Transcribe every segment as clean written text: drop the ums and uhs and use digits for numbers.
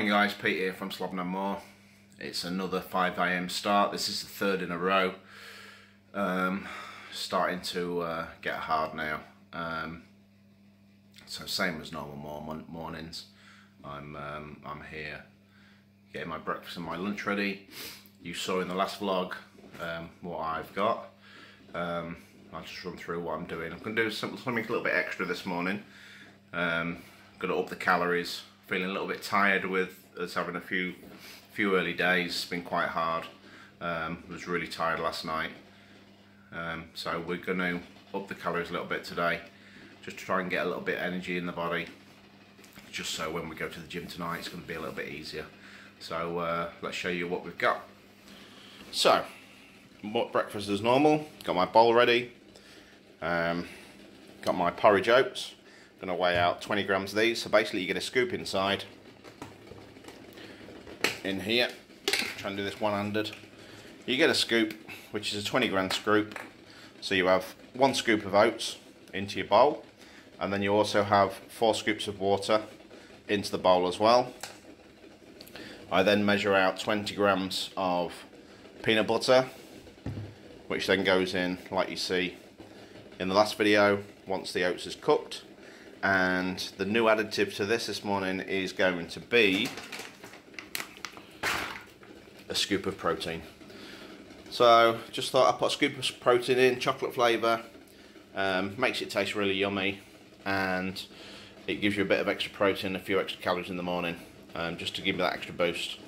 Morning guys, Pete here from Slobbing and More. It's another 5 AM start. This is the third in a row. Starting to get hard now. So same as normal mornings. I'm here getting my breakfast and my lunch ready. You saw in the last vlog what I've got. I'll just run through what I'm doing. I'm going to do something a little bit extra this morning. Going to up the calories. Feeling a little bit tired with us having a few early days. It's been quite hard. Was really tired last night. So we're going to up the calories a little bit today, just to try and get a little bit of energy in the body, just so when we go to the gym tonight it's going to be a little bit easier. So let's show you what we've got. So, breakfast as normal. Got my bowl ready. Got my porridge oats. Going to weigh out 20 grams of these. So basically you get a scoop inside in here. Try and do this one-handed. You get a scoop, which is a 20-gram scoop. So you have 1 scoop of oats into your bowl, and then you also have 4 scoops of water into the bowl as well. I then measure out 20 grams of peanut butter, which then goes in like you see in the last video once the oats is cooked. And the new additive to this morning is going to be a scoop of protein. So just thought I'd put a scoop of protein in, chocolate flavour. Makes it taste really yummy, and it gives you a bit of extra protein, a few extra calories in the morning, just to give you that extra boost.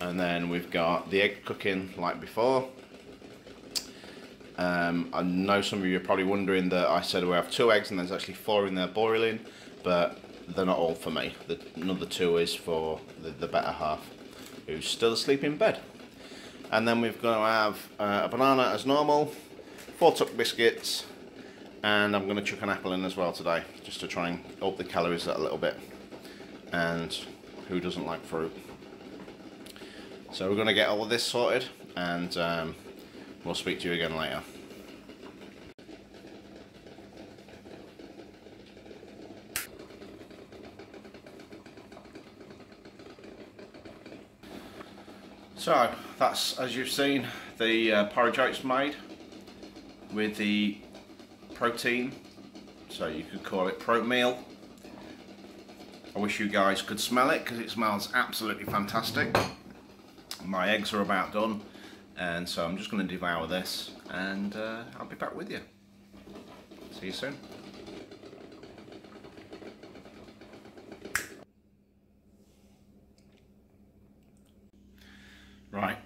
And then we've got the egg cooking like before. I know some of you are probably wondering that I said we have 2 eggs and there's actually 4 in there boiling, but they're not all for me. Another 2 is for the better half, who's still asleep in bed. And then we've got to have a banana as normal, 4 tuck biscuits, and I'm going to chuck an apple in as well today, just to try and up the calories a little bit. And who doesn't like fruit? So we're going to get all of this sorted, and we'll speak to you again later. So that's, as you've seen, the porridge oats made with the protein. So you could call it pro meal. I wish you guys could smell it, because it smells absolutely fantastic. My eggs are about done, and so I'm just going to devour this, and I'll be back with you. See you soon. Right,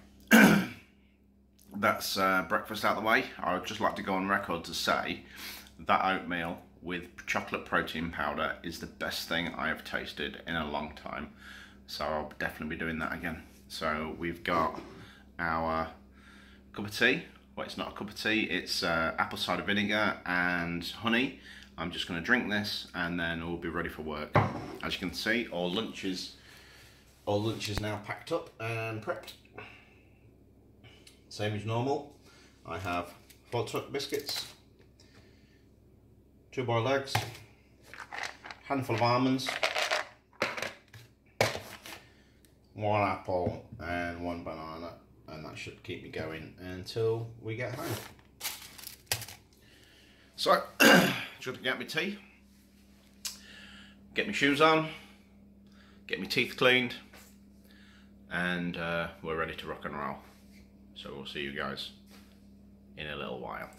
that's breakfast out of the way. I would just like to go on record to say that oatmeal with chocolate protein powder is the best thing I have tasted in a long time. So I'll definitely be doing that again. So we've got our cup of tea. Well, it's not a cup of tea, it's apple cider vinegar and honey. I'm just going to drink this, and then we'll be ready for work. As you can see, all lunch is now packed up and prepped. Same as normal. I have 4 tuck biscuits, 2 boiled eggs, handful of almonds, 1 apple and 1 banana, and that should keep me going until we get home. So, just going to get my tea, get my shoes on, get my teeth cleaned, and we're ready to rock and roll. So we'll see you guys in a little while.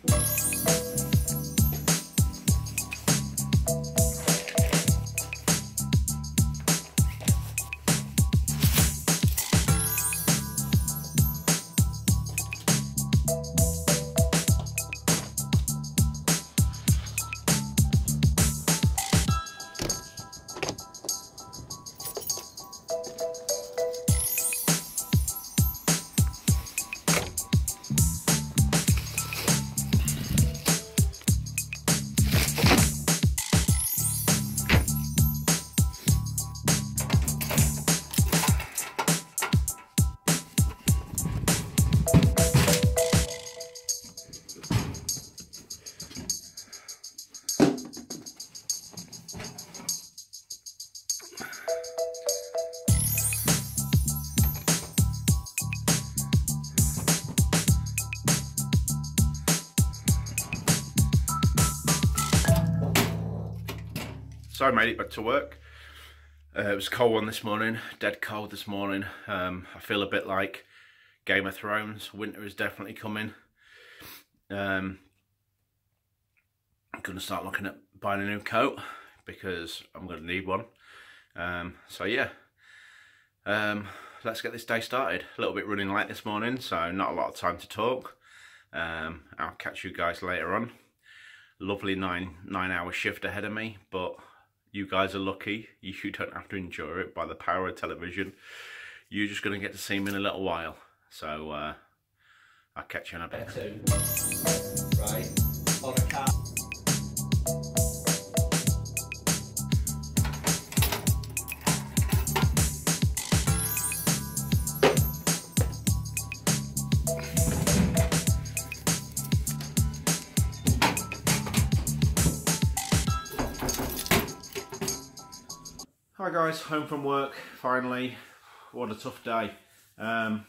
So I made it back to work. It was a cold one this morning, dead cold this morning. I feel a bit like Game of Thrones. Winter is definitely coming. I'm going to start looking at buying a new coat because I'm going to need one. So yeah, let's get this day started. A little bit running late this morning, so not a lot of time to talk. I'll catch you guys later on. Lovely nine-hour shift ahead of me, but you guys are lucky. You don't have to endure it by the power of television. You're just going to get to see me in a little while. So I'll catch you in a bit. Right, on a car. Hi guys, home from work finally. What a tough day. I've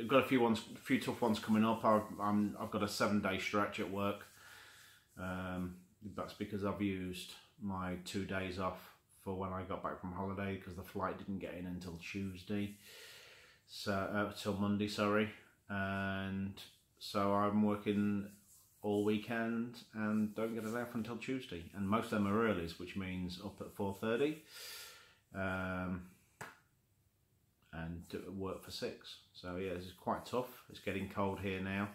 got a few tough ones coming up. I've got a 7-day stretch at work. That's because I've used my 2 days off for when I got back from holiday, because the flight didn't get in until Tuesday, so till Monday, sorry. And so I'm working all weekend and don't get it out until Tuesday. And most of them are earlies, which means up at 4:30. And work for 6. So yeah, this is quite tough. It's getting cold here now.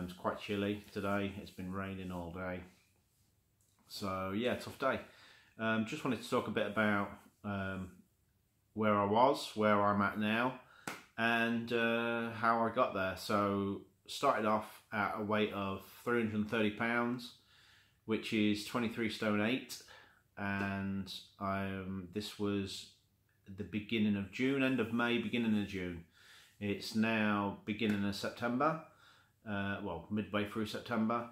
It's quite chilly today. It's been raining all day. So yeah, tough day. Just wanted to talk a bit about where I was, where I'm at now, and how I got there. So started off at a weight of 330 pounds, which is 23 stone 8. And this was the beginning of June, end of May, beginning of June. It's now beginning of September, well, midway through September,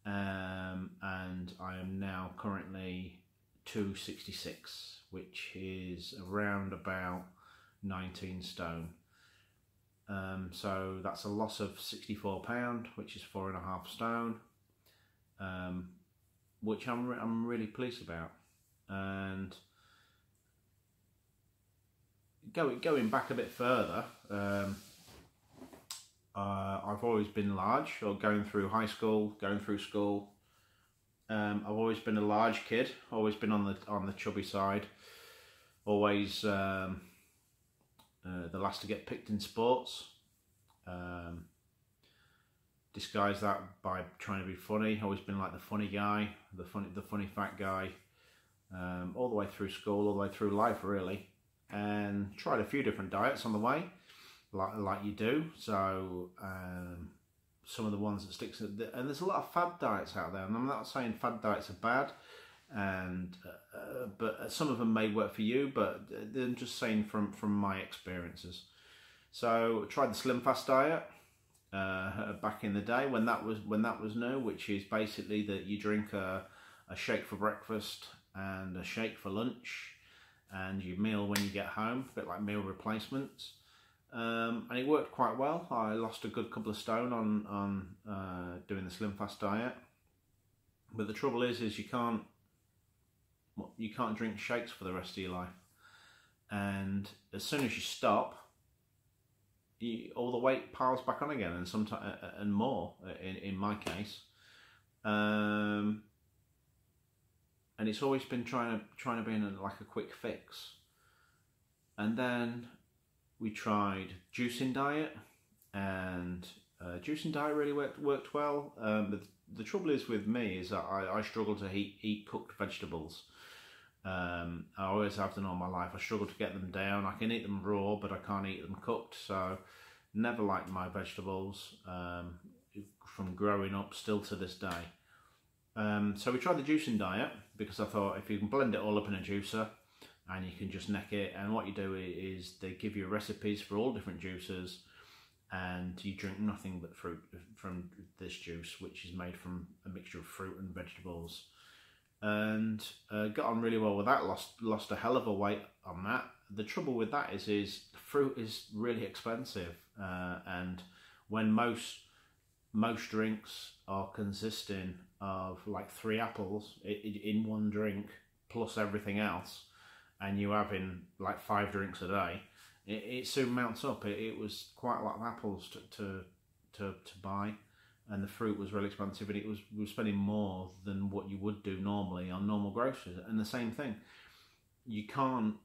and I am now currently 266, which is around about 19 stone. So that's a loss of 64 pound, which is 4.5 stone. Which I'm really pleased about. And going back a bit further, I've always been large, or going through high school, going through school. I've always been a large kid, always been on the chubby side, always the last to get picked in sports. Disguise that by trying to be funny. Always been like the funny guy, the funny fat guy, all the way through school, all the way through life really, and tried a few different diets on the way, like you do. So some of the ones that sticks, and there's a lot of fad diets out there, and I'm not saying fad diets are bad, and but some of them may work for you, but I'm just saying from my experiences. So I tried the Slim Fast diet. Back in the day when that was new, which is basically that you drink a shake for breakfast and a shake for lunch, and you meal when you get home, a bit like meal replacements, and it worked quite well. I lost a good couple of stone on doing the Slim Fast diet, but the trouble is you can't drink shakes for the rest of your life, and as soon as you stop, all the weight piles back on again, and sometimes and more in my case. And it's always been trying to be in like a quick fix. And then we tried juicing diet, and juicing diet really worked well. But the trouble is with me is that I struggle to eat cooked vegetables. I always have done all my life. I struggle to get them down. I can eat them raw, but I can't eat them cooked. So never liked my vegetables from growing up, still to this day. So we tried the juicing diet because I thought if you can blend it all up in a juicer and you can just neck it, and what you do is they give you recipes for all different juices, and you drink nothing but fruit from this juice, which is made from a mixture of fruit and vegetables. And got on really well with that. Lost a hell of a weight on that. The trouble with that is fruit is really expensive, and when most drinks are consisting of like 3 apples in one drink, plus everything else, and you're having like 5 drinks a day, it soon mounts up. It was quite a lot of apples to buy, and the fruit was really expensive, and we were spending more than what you would do normally on normal groceries. And the same thing, you can't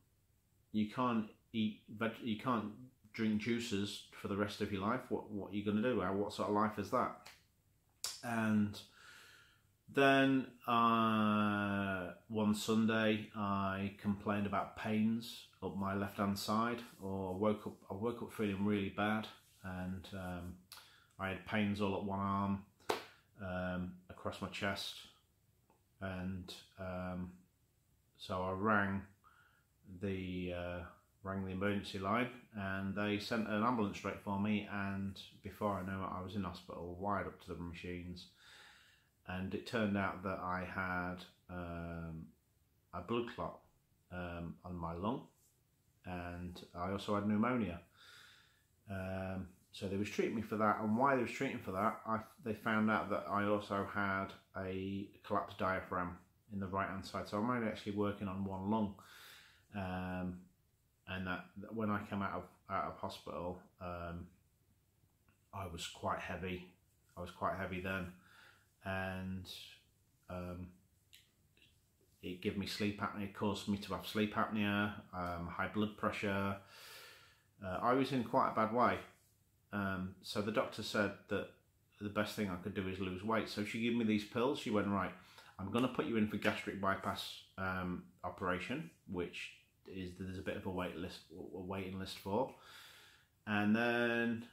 drink juices for the rest of your life. What are you going to do? What sort of life is that? And then one Sunday I complained about pains up my left hand side, or I woke up feeling really bad, and I had pains all up one arm, across my chest, and so I rang the emergency line, and they sent an ambulance straight for me, and before I knew it I was in hospital, wired up to the machines, and it turned out that I had a blood clot on my lung, and I also had pneumonia. So they was treating me for that, and while they was treating for that, they found out that I also had a collapsed diaphragm in the right hand side, so I'm only actually working on one lung. And that when I came out of hospital, I was quite heavy. I was quite heavy then, and it gave me sleep apnea. It caused me to have sleep apnea, high blood pressure. I was in quite a bad way. So the doctor said that the best thing I could do is lose weight. So she gave me these pills. She went, right, I'm going to put you in for gastric bypass operation, which there's a bit of a waiting list for. And then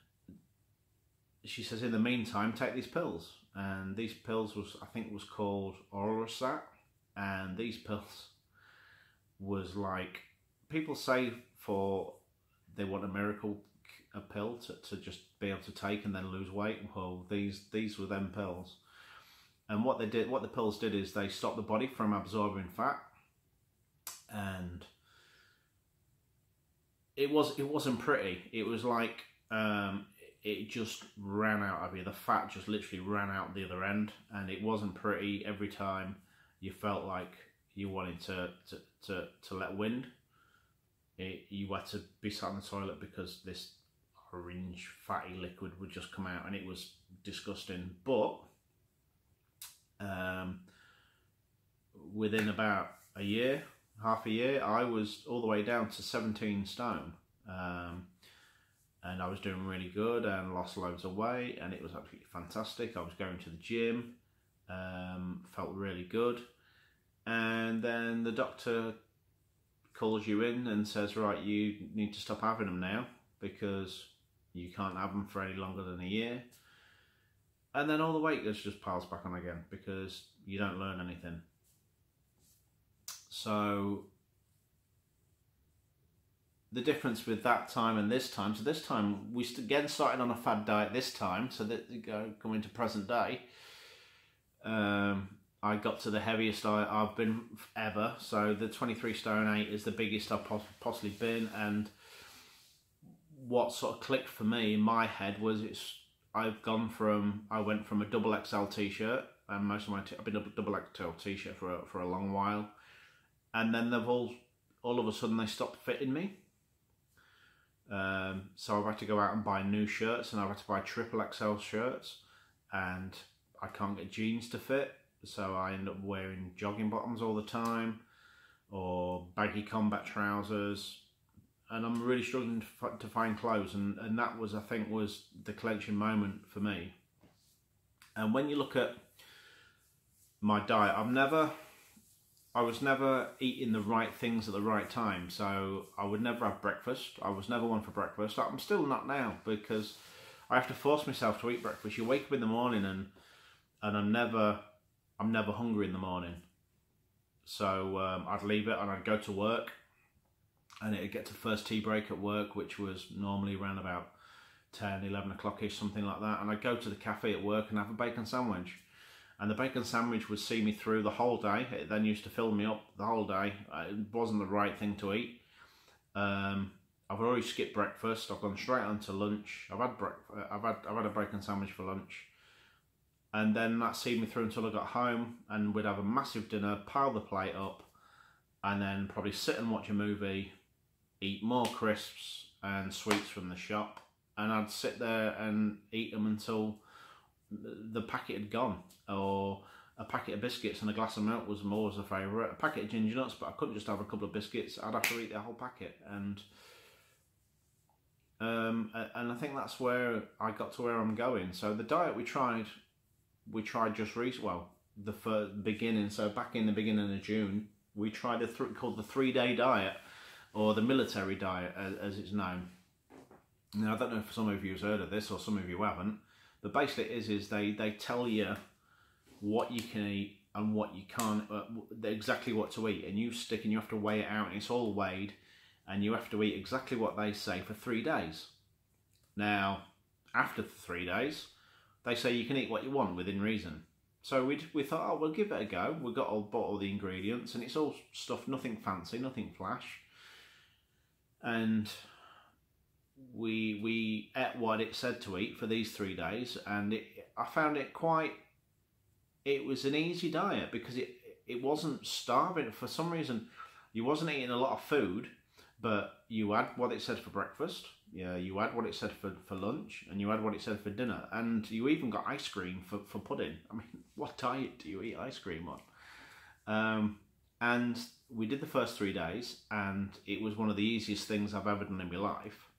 she says, in the meantime, take these pills. And these pills was called Orlistat. And these pills was like, people say they want a miracle pill to just be able to take and then lose weight. Well, these were them pills. And what the pills did is they stopped the body from absorbing fat, and it wasn't pretty. It was like it just ran out of you. The fat just literally ran out the other end, and it wasn't pretty. Every time you felt like you wanted to let wind, you had to be sat on the toilet because this orange fatty liquid would just come out, and it was disgusting. But within about half a year, I was all the way down to 17 stone, and I was doing really good and lost loads of weight, and it was absolutely fantastic. I was going to the gym, felt really good, and then the doctor calls you in and says, right, you need to stop having them now because you can't have them for any longer than a year. And then all the weight just piles back on again because you don't learn anything. So the difference with that time and this time, so this time we again started on a fad diet this time, so that going to present day, I got to the heaviest I've been ever. So the 23 stone 8 is the biggest I've possibly been, and what sort of clicked for me in my head was I went from a double XL t-shirt, and most of I've been a double XL t-shirt for a long while, and then they've all of a sudden they stopped fitting me. So I've had to go out and buy new shirts, and I've had to buy triple XL shirts, and I can't get jeans to fit, so I end up wearing jogging bottoms all the time or baggy combat trousers, and I'm really struggling to find clothes, and that was, I think, was the clenching moment for me. And when you look at my diet, I was never eating the right things at the right time. So I would never have breakfast. I was never one for breakfast. I'm still not now, because I have to force myself to eat breakfast. You wake up in the morning and I'm never hungry in the morning. So I'd leave it and I'd go to work, and it'd get to first tea break at work, which was normally around about 10, 11 o'clock-ish, something like that. And I'd go to the cafe at work and have a bacon sandwich. And the bacon sandwich would see me through the whole day. It then used to fill me up the whole day. It wasn't the right thing to eat. I've already skipped breakfast. I've gone straight on to lunch. I've had a bacon sandwich for lunch, and then that see me through until I got home. And we'd have a massive dinner, pile the plate up, and then probably sit and watch a movie, eat more crisps and sweets from the shop, and I'd sit there and eat them until the packet had gone. Or a packet of biscuits and a glass of milk was always a favourite. A packet of ginger nuts, but I couldn't just have a couple of biscuits. I'd have to eat the whole packet. And I think that's where I got to where I'm going. So the diet we tried just recently. Well, the beginning. So back in the beginning of June, we tried called the 3-day diet, or the military diet, as it's known. Now I don't know if some of you have heard of this or some of you haven't, but basically it is they tell you what you can eat and what you can't, exactly what to eat, and you have to weigh it out, and it's all weighed, and you have to eat exactly what they say for 3 days. Now, after 3 days, they say you can eat what you want within reason. So we thought, oh, we'll give it a go. We bought all the ingredients, and it's all stuff, nothing fancy, nothing flash. And we ate what it said to eat for these 3 days, and I found it was an easy diet, because it wasn't starving. For some reason, you wasn't eating a lot of food, but you had what it said for breakfast, you had what it said for lunch, and you had what it said for dinner, and you even got ice cream for pudding. I mean, what diet do you eat ice cream on? And we did the first 3 days, and it was one of the easiest things I've ever done in my life.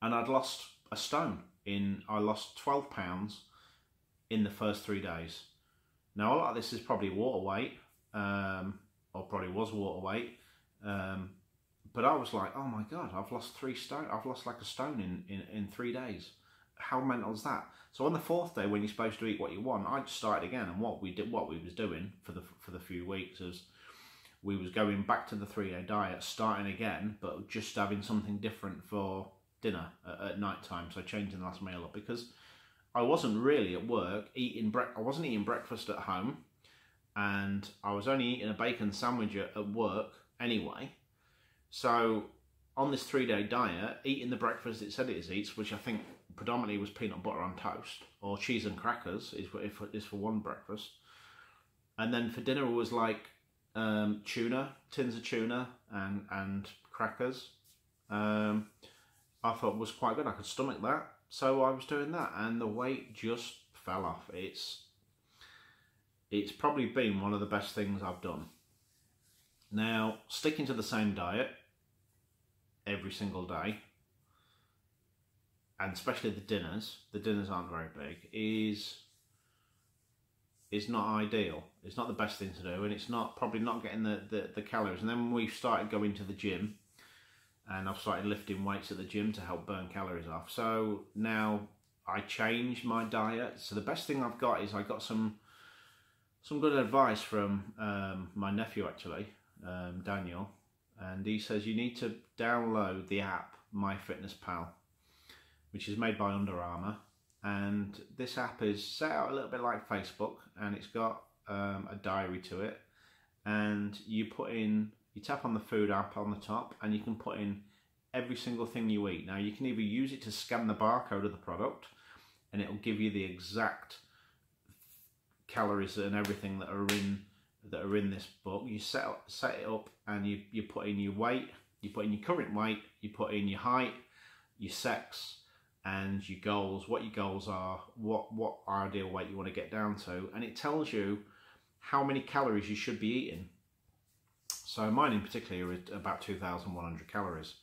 And I'd lost a stone. I lost 12 pounds in the first 3 days. Now, a lot of this is probably water weight, or probably was water weight, but I was like, oh my God, I've lost 3 stone. I've lost like a stone in 3 days. How mental is that? So on the 4th day, when you're supposed to eat what you want, I just started again. And what we was doing for the few weeks is we was going back to the 3-day diet, starting again, but just having something different for dinner at night time. So changing the last meal up, because I wasn't really at work I wasn't eating breakfast at home, and I was only eating a bacon sandwich at work anyway. So on this 3-day diet, eating the breakfast it said it eats, which I think predominantly was peanut butter on toast, or cheese and crackers is for one breakfast. And then for dinner it was like tuna, tins of tuna and crackers. I thought was quite good. I could stomach that. So I was doing that, and the weight just fell off. It's probably been one of the best things I've done. Now, sticking to the same diet every single day, and especially the dinners aren't very big, is not ideal. It's not the best thing to do, and it's probably not getting the calories. And then when we started going to the gym, and I've started lifting weights at the gym to help burn calories off. So now I changed my diet. So the best thing I've got is I got some good advice from my nephew, actually, Daniel. And he says you need to download the app MyFitnessPal, which is made by Under Armour. And this app is set out a little bit like Facebook, and it's got a diary to it. And you tap on the food app on the top, and you can put in every single thing you eat. Now, you can either use it to scan the barcode of the product, and it'll give you the exact calories and everything that are in this book. You set it up, and you put in your weight, you put in your current weight, you put in your height, your sex, and your goals, what your goals are, what ideal weight you want to get down to, and it tells you how many calories you should be eating. So mine in particular is about 2,100 calories.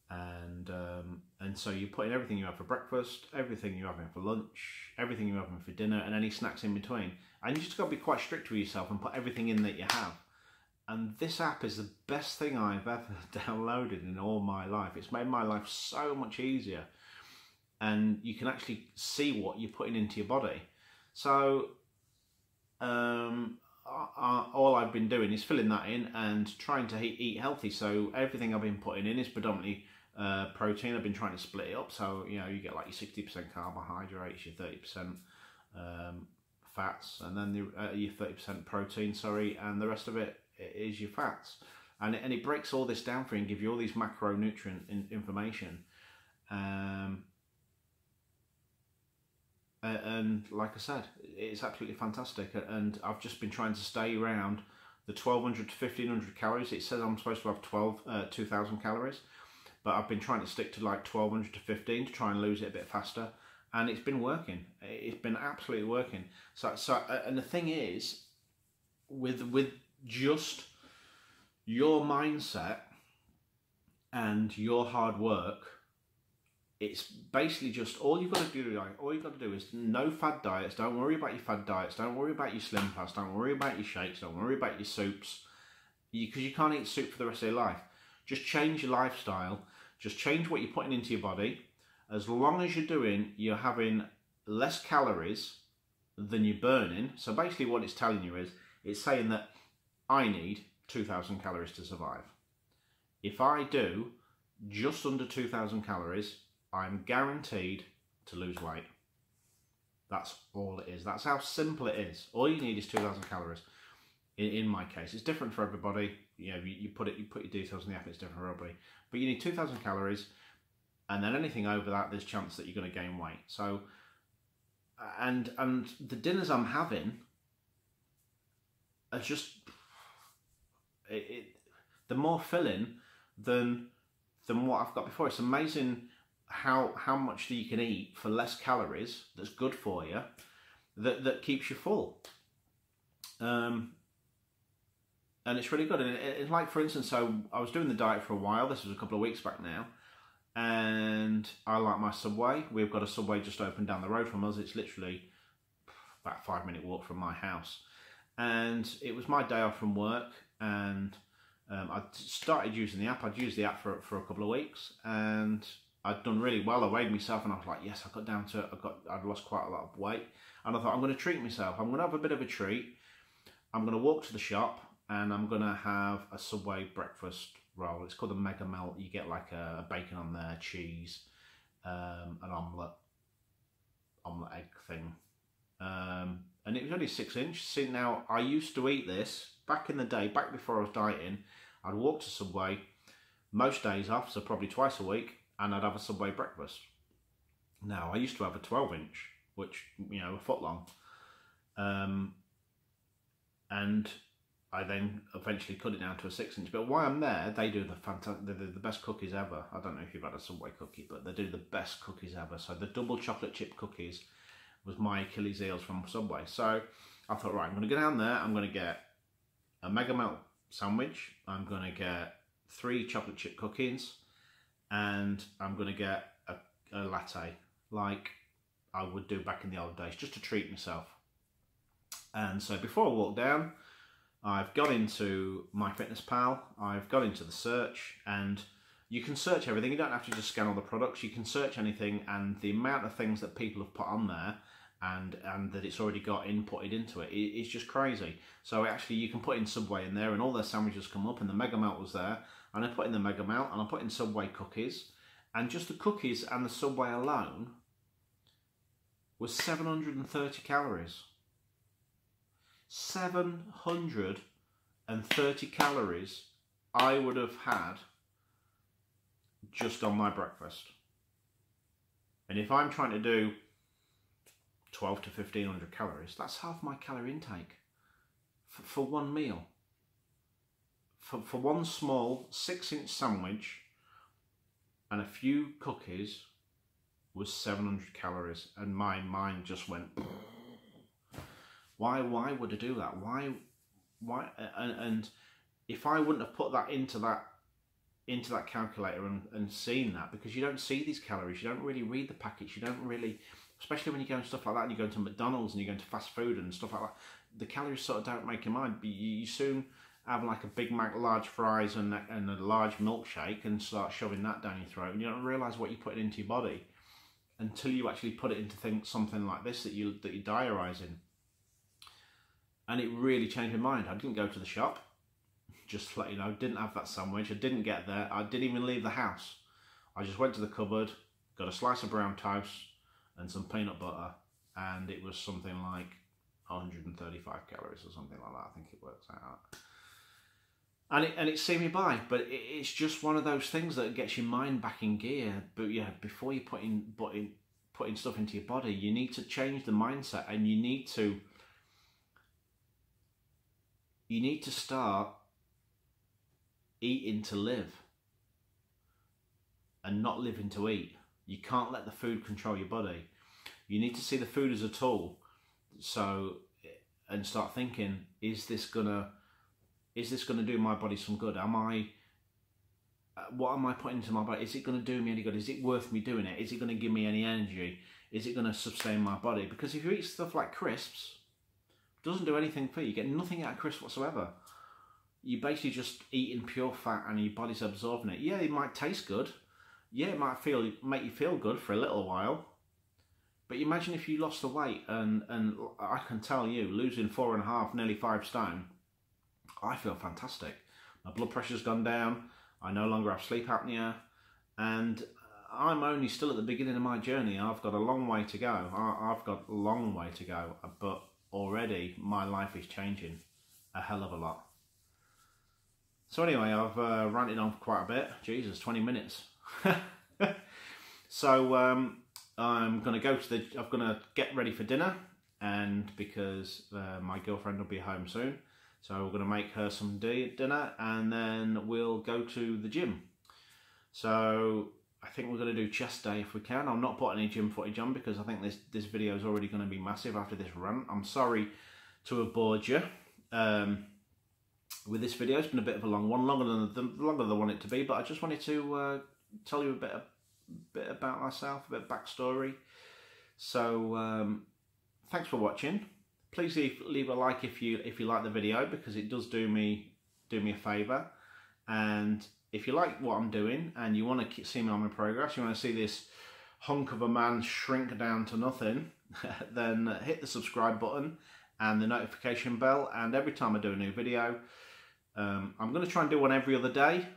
And so you put in everything you have for breakfast, everything you have in for lunch, everything you have in for dinner, and any snacks in between. And you just got to be quite strict with yourself and put everything in that you have. And this app is the best thing I've ever downloaded in all my life. It's made my life so much easier. And you can actually see what you're putting into your body. So all I've been doing is filling that in and trying to eat healthy. So everything I've been putting in is predominantly protein. I've been trying to split it up, so you get like your 60% carbohydrates, your 30% fats, and then your 30% protein. And the rest of it is your fats. And it breaks all this down for you and gives you all these macronutrient information. And like I said, it's absolutely fantastic, and I've just been trying to stay around the 1200 to 1500 calories. It says I'm supposed to have 2000 calories, but I've been trying to stick to like 1200 to 15 to try and lose it a bit faster, and it's been working. It's been absolutely working. So and the thing is, with just your mindset and your hard work, it's basically just all you've got to do. Like, all you've got to do is no fad diets. Don't worry about your fad diets. Don't worry about your slim fast. Don't worry about your shakes. Don't worry about your soups, because you can't eat soup for the rest of your life. Just change your lifestyle. Just change what you're putting into your body. As long as you're having less calories than you're burning. So basically, what it's telling you is, it's saying that I need 2000 calories to survive. If I do just under 2000 calories, I'm guaranteed to lose weight. That's all it is. That's how simple it is. All you need is 2000 calories. In my case, it's different for everybody. You know, you put your details in the app. It's different for everybody. But you need 2000 calories, and then anything over that, there's a chance that you're going to gain weight. So, and the dinners I'm having are just they're more filling than what I've got before. It's amazing how much that you can eat for less calories that's good for you, that keeps you full. And it's really good. And it's like, for instance, so I was doing the diet for a while. This was a couple of weeks back now. And I like my Subway. We've got a Subway just opened down the road from us. It's literally about a 5-minute walk from my house. And it was my day off from work, and I started using the app. I'd used the app for a couple of weeks, and I'd done really well. I weighed myself, and I was like, yes, I'd lost quite a lot of weight. And I thought, I'm going to treat myself. I'm going to have a bit of a treat. I'm going to walk to the shop, and I'm going to have a Subway breakfast roll. It's called a Mega Melt. You get like a bacon on there, cheese, an omelette egg thing. And it was only 6 inch. See, now I used to eat this back in the day, back before I was dieting. I'd walk to Subway most days off, so probably twice a week, and I'd have a Subway breakfast. Now, I used to have a 12 inch, which, you know, a foot long. And I then eventually cut it down to a 6 inch. But while I'm there, they do the best cookies ever. I don't know if you've had a Subway cookie, but they do the best cookies ever. So the double chocolate chip cookies was my Achilles heels from Subway. So I thought, right, I'm going to go down there. I'm going to get a Mega Melt sandwich. I'm going to get 3 chocolate chip cookies, and I'm going to get a latte, like I would do back in the old days, just to treat myself. And so before I walk down, I've got into MyFitnessPal. I've got into the search, and you can search everything. You don't have to just scan all the products. You can search anything, and the amount of things that people have put on there and that it's already got inputted into it, it's just crazy. So actually you can put in Subway in there, and all their sandwiches come up, and the Mega Melt was there, and I put in the Mega Melt, and I put in Subway cookies, and just the cookies and the Subway alone was 730 calories. 730 calories I would have had just on my breakfast. And if I'm trying to do 12 to 1500 calories, that's half my calorie intake for one meal. For one small 6 inch sandwich and a few cookies was 700 calories, and my mind just went, why would I do that? Why? And if I wouldn't have put that into that calculator and seen that, because you don't see these calories, you don't really read the packets, you don't really, especially when you go and stuff like that, and you go into McDonald's and you go into fast food and stuff like that, the calories sort of don't make your mind. You soon have like a Big Mac, large fries and a large milkshake, and start shoving that down your throat, and you don't realise what you're putting into your body until you actually put it into something like this that you're diarising. And it really changed my mind. I didn't go to the shop, just to let you know, didn't have that sandwich, I didn't get there, I didn't even leave the house. I just went to the cupboard, got a slice of brown toast and some peanut butter, and it was something like 135 calories or something like that, I think it works out. And it see me by, but it's just one of those things that gets your mind back in gear. But yeah, before you putting stuff into your body, you need to change the mindset, and you need to you need to start eating to live and not living to eat. You can't let the food control your body. You need to see the food as a tool. So, and start thinking, is this gonna do my body some good? What am I putting into my body? Is it going to do me any good? Is it worth me doing it? Is it going to give me any energy? Is it going to sustain my body? Because if you eat stuff like crisps, it doesn't do anything for you. You get nothing out of crisps whatsoever. You're basically just eating pure fat and your body's absorbing it. Yeah, it might taste good. Yeah, it might make you feel good for a little while. But imagine if you lost the weight, and I can tell you, losing 4.5, nearly 5 stone, I feel fantastic. My blood pressure's gone down. I no longer have sleep apnea, and I'm only still at the beginning of my journey. I've got a long way to go. I've got a long way to go, but already my life is changing a hell of a lot. So anyway, I've ranted on quite a bit. Jesus, 20 minutes. So I'm going to get ready for dinner, and because my girlfriend will be home soon. So we're going to make her some dinner, and then we'll go to the gym. So I think we're going to do chest day if we can. I'm not putting any gym footage on because I think this video is already going to be massive after this rant. I'm sorry to have bored you with this video. It's been a bit of a long one, longer than I want it to be, but I just wanted to tell you a bit about myself, a bit of backstory. So thanks for watching. Please leave a like if you like the video, because it does do me a favour. And if you like what I'm doing and you want to see me on my progress, you want to see this hunk of a man shrink down to nothing, then hit the subscribe button and the notification bell. And every time I do a new video, I'm going to try and do one every other day,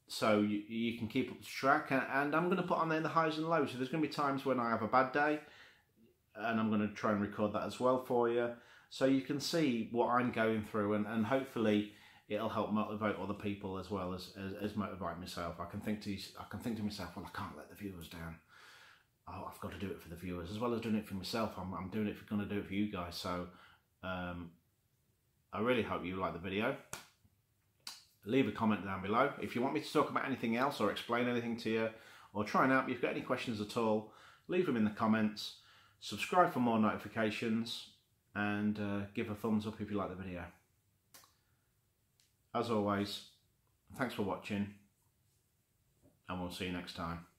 so you can keep up the track. And I'm going to put on there the highs and lows. So there's going to be times when I have a bad day, and I'm going to try and record that as well for you, so you can see what I'm going through, and hopefully it'll help motivate other people as well as motivate myself. I can think to myself, well, I can't let the viewers down. Oh, I've got to do it for the viewers as well as doing it for myself. I'm doing it going to do it for you guys. So I really hope you like the video. Leave a comment down below if you want me to talk about anything else or explain anything to you, or try and help you. If you've got any questions at all, leave them in the comments. Subscribe for more notifications, and give a thumbs up if you like the video. As always, thanks for watching, and we'll see you next time.